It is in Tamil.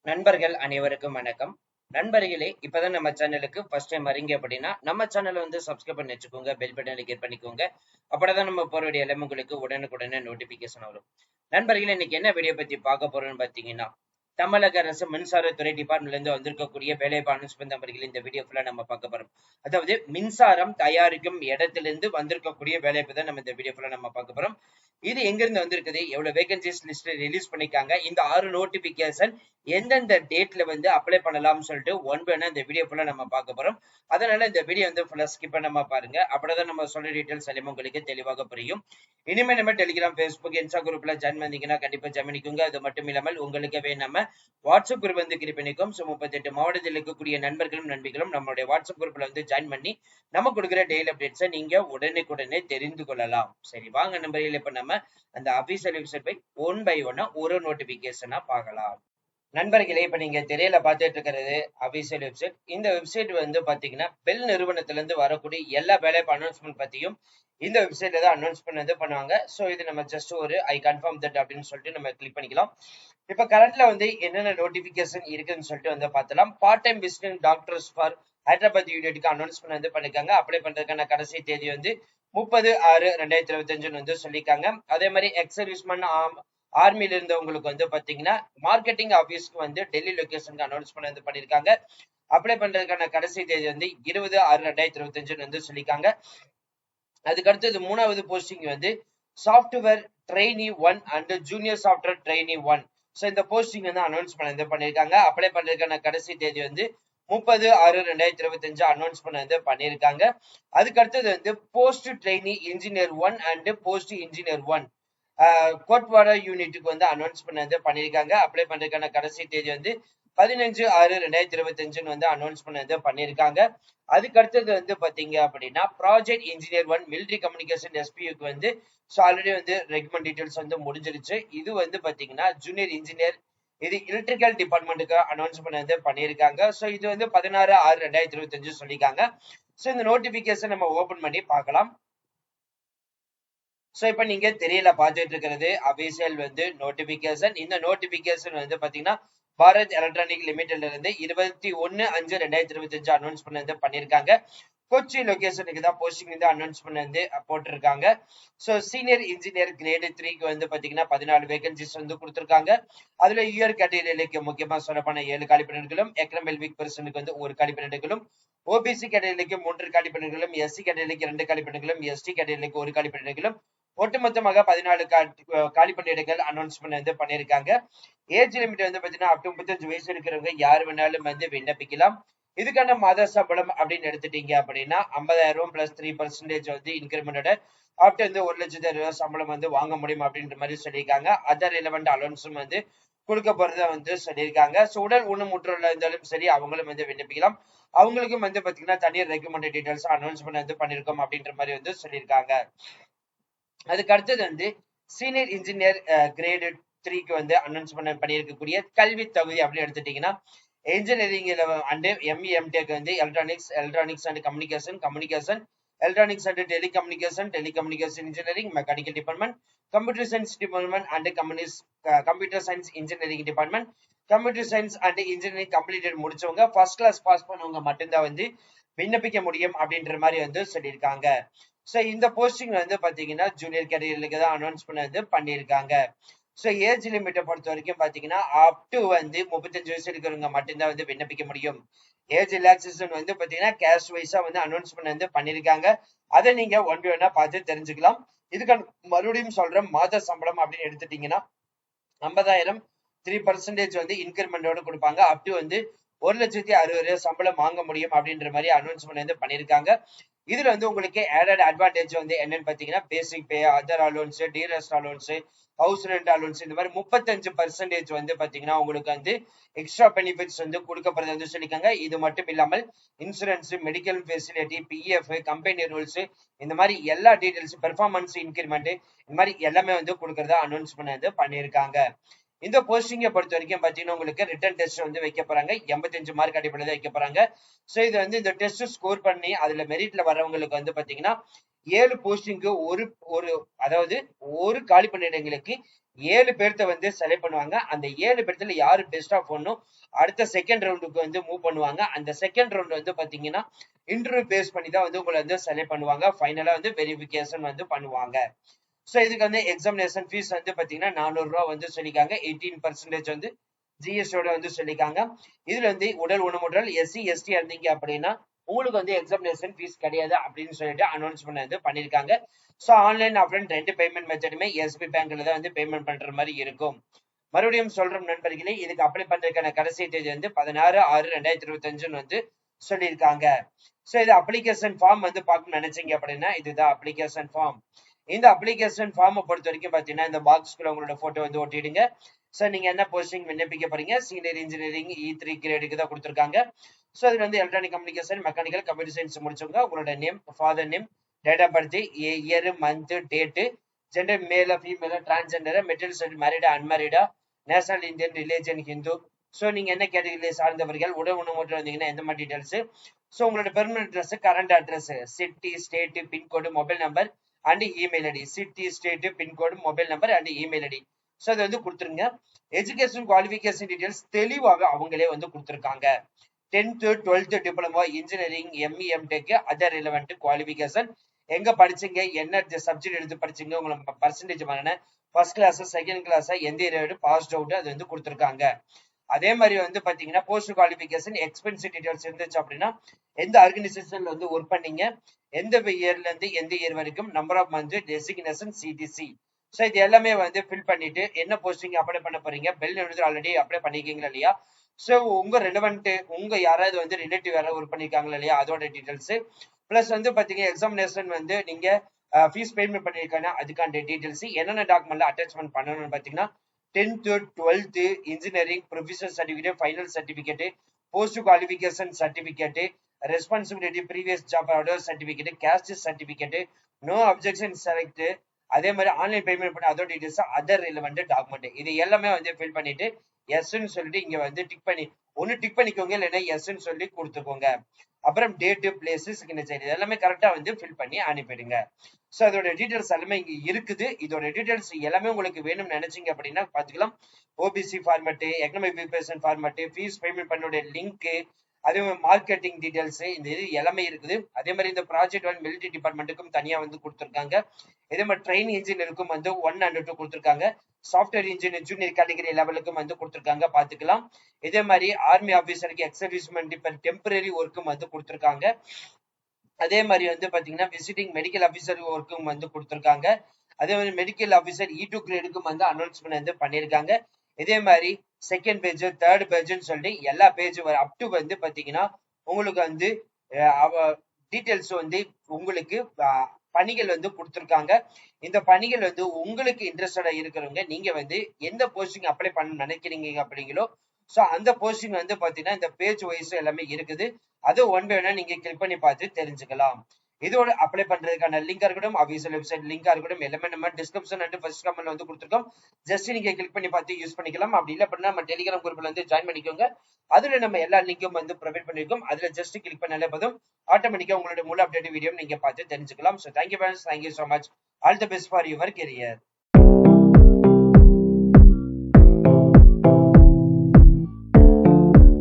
நண்பர்கள் அனைவருக்கும் வணக்கம். நண்பர்களே, இப்பதான் நம்ம சேனலுக்கு ஃபர்ஸ்ட் டைம் வரீங்க அப்படின்னா நம்ம சேனலை வந்து சப்ஸ்கிரைப் பண்ணி வச்சுக்கோங்க, பெல் பட்டனை கிளிக் பண்ணிக்கோங்க. அப்பதான் நம்ம போற வேண்டிய எல்லாம் உங்களுக்கு உடனுக்குடனே நோட்டிபிகேஷன் வரும். நண்பர்களே, இன்னைக்கு என்ன வீடியோ பத்தி பார்க்க போறோம்னு பாத்தீங்கன்னா, தமிழக அரசு மின்சாரத்துறை டிபார்ட்மெண்ட்ல இருந்து வந்திருக்கக்கூடிய வேலைவாய்ப்பு அனௌன்ஸ்மெண்ட் நம்பர்கள் இந்த வீடியோ ஃபுல்லா நம்ம பார்க்க போறோம். அதாவது மின்சாரம் தயாரிக்கும் இடத்திலிருந்து வந்திருக்கக்கூடிய வேலைவாய்ப்பு தான் நம்ம இந்த வீடியோ ஃபுல்லா நம்ம பார்க்க போறோம். இது எங்க இருந்து வந்திருக்குது, எவ்வளவு வேகன்சிஸ் லிஸ்ட் ரிலீஸ் பண்ணிருக்காங்க, இந்த 6 நோட்டிபிகேஷன் எந்தெந்த டேட்ல வந்து அப்ளை பண்ணலாம்னு சொல்லிட்டு ஒன் பை ஒன்னா இந்த வீடியோ ஃபுல்லா நம்ம பார்க்க போறோம். அதனால இந்த வீடியோ வந்து ஃபுல்லா ஸ்கிப் பண்ணாம பாருங்க. அப்படிதான் நம்ம சொல்ற டீடைல்ஸ் எல்லாமே உங்களுக்கு தெளிவாக புரியும். இனிமே நம்ம டெலிகிராம், ஃபேஸ்புக், இன்ஸ்டா குரூப்ல ஜாயின் பண்ணீங்கன்னா கண்டிப்பா ஜாயின் பண்ணிக்கோங்க. அது மட்டும் இல்லாமல் உங்களுக்கவே நம்ம வாட்ஸ்அப் குரூப் வந்து கிரியேட் பண்ணிக்கோம். 38 மாவட்டத்தில் இருக்கக்கூடிய நண்பர்களும் நண்பிகளும் நம்மளுடைய வாட்ஸ்அப் குரூப்ல வந்து ஜாயின் பண்ணி நம்ம கொடுக்குற டெய்லி அப்டேட்ஸை நீங்க உடனுக்குடனே தெரிந்து கொள்ளலாம். சரி, வாங்க நண்பர்களே, இப்ப நம்ம அந்த official website by one by ஒன்னா ஒரு நோட்டிபிகேஷனா பார்க்கலாம். நண்பர்களே, இப்ப நீங்க திரையில பார்த்துட்டு இருக்கிறது அபிஷியல் வெப்சைட். இந்த வெப்சைட் வந்து பாத்தீங்கன்னா பெல் நிறுவனத்துல இருந்து வரக்கூடிய எல்லா வேலைவாய்ப்பு அனௌன்ஸ்மெண்ட் பத்தியும் இந்த வெப்சைட்ல தான் அனௌன்ஸ் பண்ணுவாங்க. சோ இது நம்ம ஜஸ்ட் ஒரு ஐ கன்ஃபார்ம் தட் அப்படின்னு சொல்லிட்டு நம்ம கிளிக் பண்ணிக்கலாம். இப்ப கரண்ட்ல வந்து என்னென்ன நோட்டிபிகேஷன் இருக்குன்னு சொல்லிட்டு வந்து பார்த்தலாம். Part time visiting doctors for Hyderabad யூனிட்டுக்கு அனௌன்ஸ்மெண்ட் வந்து பண்ணிருக்காங்க. அப்ளை பண்றதுக்கான கடைசி தேதி வந்து 30/6/2025 வந்து சொல்லியிருக்காங்க. அதே மாதிரி எக்ஸ் சர்வீஸ்மேன் ஆர்மில இருந்தவங்களுக்கு வந்து பாத்தீங்கன்னா மார்க்கெட்டிங் ஆபீஸ்க்கு வந்து டெல்லி லொகேஷனுக்கு அனௌன்ஸ் வந்து பண்ணிருக்காங்க. அப்ளை பண்றதுக்கான கடைசி தேதி வந்து 20/6/2025 வந்து சொல்லியிருக்காங்க. அதுக்கு அடுத்தது 3வது போஸ்டிங் வந்து software trainee 1 and junior software trainee 1. So இந்த போஸ்டிங் வந்து அனௌன்ஸ் பண்ணிருக்காங்க. அப்ளை பண்றதுக்கான கடைசி தேதி வந்து 30/6/2025 அனௌன்ஸ் வந்து பண்ணிருக்காங்க. அதுக்கு அடுத்தது வந்து post trainee engineer 1 and post engineer 1 கோட்வாடா யூனிட்டுக்கு வந்து அனௌன்ஸ் பண்ணிருக்காங்க. அப்ளை பண்றதுக்கான கடைசி தேதி வந்து 15/6/2025 வந்து அனௌன்ஸ் பண்ணிருக்காங்க. அதுக்கு அடுத்தது வந்து பாத்தீங்க அப்படின்னா ப்ராஜெக்ட் இன்ஜினியர் 1 மிலிட்டரி கம்யூனிகேஷன் எஸ்பியூக்கு வந்து ஆல்ரெடி வந்து ரெக்கமெண்ட் டீடைல்ஸ் வந்து முடிஞ்சிருச்சு. இது வந்து பாத்தீங்கன்னா ஜூனியர் இன்ஜினியர், இது எலக்ட்ரிக்கல் டிபார்ட்மெண்ட்டுக்கு அனௌன்ஸ் பண்ணிருக்காங்க. ஸோ இது வந்து 16/6/2025 சொல்லியிருக்காங்க. ஸோ இந்த நோட்டிபிகேஷன் நம்ம ஓபன் பண்ணி பார்க்கலாம். சோ இப்ப நீங்க தெரியல பாத்துட்டு இருக்கிறது அபிஷியல் வந்து நோட்டிபிகேஷன். இந்த நோட்டிபிகேஷன் வந்து பாத்தீங்கன்னா பாரத் எலக்ட்ரானிக் லிமிடெட்ல இருந்து 21/5/2025 அனௌன்ஸ் பண்ணிருக்காங்க. கொச்சி லொகேஷனுக்கு தான் போஸ்டிங் வந்து அனௌன்ஸ் போட்டிருக்காங்க. சோ சீனியர் இன்ஜினியர் கிரேட் 3க்கு வந்து பாத்தீங்கன்னா 14 வேகன்சிஸ் வந்து கொடுத்திருக்காங்க. அதுல யூஆர் கேட்டகரிக்கு முக்கியமா சொல்லப்போன 7 காலிப்பணிகளும், எக்கனாமிக் பர்சனுக்கு வந்து 1 காலிப்பணிகளும், ஓபிசி கேட்டகரிக்கு 3 காலிப்பணிகளும், எஸ்சி கேட்டகரிக்கு 2 காலிப்பணிகளும், எஸ்டி கேட்டகரிக்கு 1 காலிப்பணிகளும், ஒட்டுமொத்தமாக 14 காலிப்பணியிடங்கள் அனௌன்ஸ் பண்ணிருக்காங்க. ஏஜ் லிமிட் வந்து பாத்தீங்கன்னா அப் டு 35 வயசு இருக்கிறவங்க யாரு வேணாலும் வந்து விண்ணப்பிக்கலாம். இதுக்கான மாத சம்பளம் அப்படின்னு எடுத்துட்டீங்க அப்படின்னா 50,000 பிளஸ் 3% வந்து இன்கிரிமெண்டோட அப் டு வந்து 1,60,000 சம்பளம் வந்து வாங்க முடியும் அப்படின்ற மாதிரி சொல்லியிருக்காங்க. அதர் ரிலவெண்ட் அலோன்ஸும் வந்து கொடுக்க போறதா வந்து சொல்லியிருக்காங்க. ஸோ உடல் ஊனமுற்றோர் இருந்தாலும் சரி அவங்களும் வந்து விண்ணப்பிக்கலாம். அவங்களுக்கும் வந்து பாத்தீங்கன்னா தனியார் ரெக்கமெண்ட் டீடைல்ஸ் அனௌன்ஸ்மெண்ட் வந்து பண்ணிருக்கோம் அப்படின்ற மாதிரி வந்து சொல்லியிருக்காங்க. அதுக்கு அடுத்தது வந்து சீனியர் இன்ஜினியர் கிரேடு 3க்கு வந்து அனௌன்ஸ் பண்ணியிருக்கக்கூடிய கல்வி தகுதி அப்படின்னு எடுத்துட்டீங்கன்னா இன்ஜினியரிங் அண்ட் எம்இஎம்டெக் வந்து electronics and communication, electronics and telecommunication engineering, mechanical department, computer science department and computer science engineering department, computer science and engineering completed முடிச்சவங்க ஃபர்ஸ்ட் கிளாஸ் பாஸ் பண்ணவங்க மட்டும்தான் வந்து விண்ணப்பிக்க முடியும் அப்படின்ற மாதிரி வந்து சொல்லியிருக்காங்க. சோ இந்த போஸ்டிங் வந்து பாத்தீங்கன்னா ஜூனியர் கேட்டகரிக்கு தான் அனௌன்ஸ் பண்ணிருக்காங்க. சோ ஏஜ் லிமிட்டை பொறுத்த வரைக்கும் பாத்தீங்கன்னா அப் டு வந்து 35 வயசு இருக்கிறவங்க மட்டும்தான் வந்து விண்ணப்பிக்க முடியும். ஏஜ் ரிலாக்சேஷன் வந்து பாத்தீங்கன்னா கேஸ்ட் வைஸா வந்து அனௌன்ஸ் பண்ணிருக்காங்க. அதை நீங்க ஒன் பை ஒன்னா பார்த்து தெரிஞ்சுக்கலாம். இதுக்கு மறுபடியும் சொல்றேன், மாத சம்பளம் அப்படின்னு எடுத்துட்டீங்கன்னா 50,000 3% வந்து இன்கிரிமெண்டோட கொடுப்பாங்க. அப் டு வந்து 1,60,000 சம்பளம் வாங்க முடியும் அப்படின்ற மாதிரி அனௌன்ஸ்மெண்ட் வந்து பண்ணிருக்காங்க. இதுல வந்து உங்களுக்கு ஆடட் அட்வான்டேஜ் வந்து என்னன்னு பாத்தீங்கன்னா basic pay, other allowance, dress allowance, house rent allowance, இந்த மாதிரி 35% வந்து பாத்தீங்கன்னா உங்களுக்கு வந்து எக்ஸ்ட்ரா பெனிஃபிட்ஸ் வந்து கொடுக்கப்படுறது வந்து சொல்லியிருக்காங்க. இது மட்டும் இல்லாமல் insurance, medical facility, PF, company rules, இந்த மாதிரி எல்லா டீடைல்ஸ், பெர்ஃபார்மன்ஸ் இன்கிரிமெண்ட், இந்த மாதிரி எல்லாமே வந்து கொடுக்கறதா அனௌன்ஸ் பண்ணிருக்காங்க. இந்த போஸ்டிங்கை பொறுத்த வரைக்கும் பாத்தீங்கன்னா உங்களுக்கு ரிட்டன் டெஸ்ட் வந்து வைக்க போறாங்க. 85 மார்க் அடிப்படையில் வைக்க போறாங்க. சோ இது வந்து இந்த டெஸ்ட் ஸ்கோர் பண்ணி அதுல மெரிட்ல வரவங்களுக்கு வந்து பாத்தீங்கன்னா 7 போஸ்டிங்க்கு ஒரு அதாவது ஒரு காலி பணியிடங்களுக்கு 7 பேர்த்த வந்து செலக்ட் பண்ணுவாங்க. அந்த 7 பேர்த்துல யாரு பெஸ்டா போடணும் அடுத்த செகண்ட் ரவுண்டுக்கு வந்து மூவ் பண்ணுவாங்க. அந்த செகண்ட் ரவுண்ட் வந்து பாத்தீங்கன்னா இன்டர்வியூ பேஸ் பண்ணி தான் வந்து உங்களை வந்து செலக்ட் பண்ணுவாங்க. ஃபைனலா வந்து வெரிஃபிகேஷன் வந்து பண்ணுவாங்க. சோ இதுக்கு வந்து எக்ஸாமினேஷன் ஃபீஸ் வந்து பாத்தீங்கன்னா 400 ரூபாய் வந்து சொல்லிருக்காங்க. 18% வந்து ஜிஎஸ்டியோட வந்து சொல்லிருக்காங்க. இதுல வந்து உடல் ஊனமுற்றல் எஸ்சி எஸ்டி இருந்தீங்க அப்படின்னா உங்களுக்கு வந்து எக்ஸாமினேஷன் ஃபீஸ் கிடையாது அப்படின்னு சொல்லிட்டு அனௌன்ஸ்மெண்ட் வந்து பண்ணிருக்காங்க. சோ ஆன்லைன் ஆஃப்லைன் 2 பேமெண்ட் மெத்தடுமே எஸ்பி பேங்க்ல தான் வந்து பேமெண்ட் பண்ற மாதிரி இருக்கும். மறுபடியும் சொல்றோம் நண்பர்களே, இதுக்கு அப்ளை பண்றதுக்கான கடைசி தேதி வந்து 16/6/2025 வந்து சொல்லியிருக்காங்க. சோ இது அப்ளிகேஷன் ஃபார்ம் வந்து பார்க்கணும்னு நினைச்சீங்க அப்படின்னா இதுதான் அப்ளிகேஷன் ஃபார்ம். இந்த அப்ளிகேஷன் ஃபார்மை பொறுத்த வரைக்கும் பாத்தீங்கன்னா இந்த பாக்ஸ்குள்ள உங்களோட போட்டோ வந்து ஒட்டிடுங்க. சோ நீங்க என்ன போஸ்டிங் விண்ணப்பிக்க போறீங்க, சீனியர் இன்ஜினியரிங் E3 கிரேடுக்கு தான் கொடுத்துருக்காங்க. சோ இதுல வந்து electronic communication, mechanical, computer science முடிச்சவங்க உங்களோட name, father name, date of birth, year, month, date, gender male female, transgender, marital state married unmarried, national Indian, religion Hindu. So நீங்க என்ன கேட்டகரியில சார்ந்தவர்கள், உடல் ஊனமுற்றோர் வந்தீங்கன்னா எந்த மாதிரி டீடைல்ஸ். சோ உங்களோட permanent address, current address, city, state, pincode, mobile number and email ID. City, state, pincode, mobile number and email ID. So அதை வந்து கொடுத்துருங்க. எஜுகேஷன் குவாலிஃபிகேஷன் டீடைல்ஸ் தெளிவாக அவங்களே வந்து கொடுத்துருக்காங்க. 10th 12th diploma, engineering, ME, MTech, other relevant qualification, எங்க படிச்சீங்க, என்ன சப்ஜெக்ட் எடுத்து படிச்சீங்க, உங்களுக்கு பர்சன்டேஜ் பண்ண, ஃபர்ஸ்ட் கிளாஸ், செகண்ட் கிளாஸ், எந்த இயர் பாஸ்ட் அவுட், அது வந்து கொடுத்துருக்காங்க. அதே மாதிரி வந்து பாத்தீங்கன்னா போஸ்ட் குவாலிஃபிகேஷன் எக்ஸ்பென்சிவ் டீடைல்ஸ் இருந்துச்சு அப்படின்னா எந்த ஆர்கனைசேஷன்ல வந்து ஒர்க் பண்ணீங்க, எந்த இயர்ல இருந்து எந்த இயர் வரைக்கும், number of month, designation, CTC. So இது எல்லாமே வந்து ஃபில் பண்ணிட்டு என்ன போஸ்டிங் அப்ளை பண்ண போறீங்க, பெல் எழுதி ஆல்ரெடி அப்ளை பண்ணிருக்கீங்களா இல்லையா, சோ உங்க ரெலவெண்ட் உங்க யாராவது வந்து ரிலேட்டிவ் யாராவது ஒர்க் பண்ணிருக்காங்களா இல்லையா அதோட டீடைல்ஸ், பிளஸ் வந்து பாத்தீங்கன்னா எக்ஸாமினேஷன் வந்து நீங்க ஃபீஸ் பேமெண்ட் பண்ணிருக்காங்க அதுக்கான டீடைல்ஸ், என்னென்ன டாக்குமெண்ட்ல அட்டாச்மெண்ட் பண்ணணும்னு பாத்தீங்கன்னா 10th 12th engineering professional certificate, final certificate, post qualification certificate, responsibility previous job order certificate, caste certificate, no objection select, அதே மாதிரி ஆன்லைன் பேமெண்ட் பண்ண அதோட டீடைல்ஸ், அதர் ரிலவெண்ட் டாக்குமெண்ட் இது எல்லாமே வந்து ஃபில் பண்ணிட்டு எஸ்ன்னு சொல்லிட்டு இங்க வந்து டிக் பண்ணி ஒன்னு டிக் பண்ணிக்கோங்க, இல்லைன்னா எஸ்ன்னு சொல்லி கொடுத்துக்கோங்க. அப்புறம் டேட்டு, பிளேஸ், சிக்னேச்சர் இது எல்லாமே கரெக்டா வந்து ஃபில் பண்ணி அனுப்பிடுங்க. சோ அதோட டீடைல்ஸ் எல்லாமே இங்க இருக்குது. இதோட டீடைல்ஸ் எல்லாமே உங்களுக்கு வேணும்னு நினைச்சீங்க அப்படின்னா பாத்துக்கலாம். OBC format, economic preparation format, fees payment பண்ணோட லிங்க், அதே மாதிரி மார்க்கெட்டிங் டீடைல்ஸ் இந்த இது எல்லாமே இருக்குது. அதே மாதிரி இந்த ப்ராஜெக்ட் வந்து மிலிட்டரி டிபார்ட்மெண்ட்டுக்கும் தனியா வந்து கொடுத்துருக்காங்க. இதே மாதிரி ட்ரெயின் இன்ஜினியருக்கும் வந்து 1 and 2 கொடுத்துருக்காங்க. சாஃப்ட்வேர் இன்ஜினியர் ஜூனியர் கேட்டகரி லெவலுக்கும் வந்து கொடுத்துருக்காங்க பாத்துக்கலாம். இதே மாதிரி ஆர்மி ஆபீசருக்கு எக்ஸர்வீஸ்மெண்ட் பெர் டெம்பரரி ஒர்க்கும் வந்து கொடுத்துருக்காங்க. அதே மாதிரி வந்து பாத்தீங்கன்னா விசிட்டிங் மெடிக்கல் ஆபீசர் ஒர்க்கும் வந்து கொடுத்துருக்காங்க. அதே மாதிரி மெடிக்கல் ஆபீசர் E2 கிரேடுக்கும் வந்து அனௌன்ஸ்மெண்ட் வந்து பண்ணிருக்காங்க. இதே மாதிரி செகண்ட் பேஜ், தேர்ட் பேஜ்னு சொல்லி எல்லா பேஜ் அப் டு வந்து பாத்தீங்கன்னா உங்களுக்கு வந்து டீடைல்ஸ் வந்து உங்களுக்கு பணிகள் வந்து கொடுத்துருக்காங்க. இந்த பணிகள் வந்து உங்களுக்கு இன்ட்ரெஸ்டடா இருக்கிறவங்க நீங்க வந்து எந்த போஸ்டிங் அப்ளை பண்ண நினைக்கிறீங்க அப்படிங்களோ சோ அந்த போஸ்டிங் வந்து பாத்தீங்கன்னா இந்த பேஜ் வைஸ் எல்லாமே இருக்குது. அது ஒன் பை ஒன்னா நீங்க கிளிக் பண்ணி பார்த்து தெரிஞ்சுக்கலாம். இதோட அப்ளை பண்றதுக்கான லிங்கா இருக்கட்டும், அபிஷியல் வெப்சைட் லிங்கா இருக்கட்டும், எல்லாமே நம்ம டிஸ்கிரிப்ஷன் அண்ட் ஃபர்ஸ்ட் கமெண்ட்ல வந்து கொடுத்துருக்கோம். ஜஸ்ட் நீங்க கிளிக் பண்ணி பார்த்து யூஸ் பண்ணிக்கலாம். அப்படி இல்ல அப்படின்னா நம்ம டெலிகிராம் குரூப்ல வந்து ஜாயின் பண்ணிக்கோங்க. அதுல நம்ம எல்லா லிங்கும் வந்து ப்ரொவைட் பண்ணிருக்கோம். அதுல ஜஸ்ட் கிளிக் பண்ணாலே போதும், ஆட்டோமேட்டிக்கா உங்களோட முழு அப்டேட் வீடியோ நீங்க பார்த்து தெரிஞ்சுக்கலாம். So thank you friends, thank you so much. All the best for your career.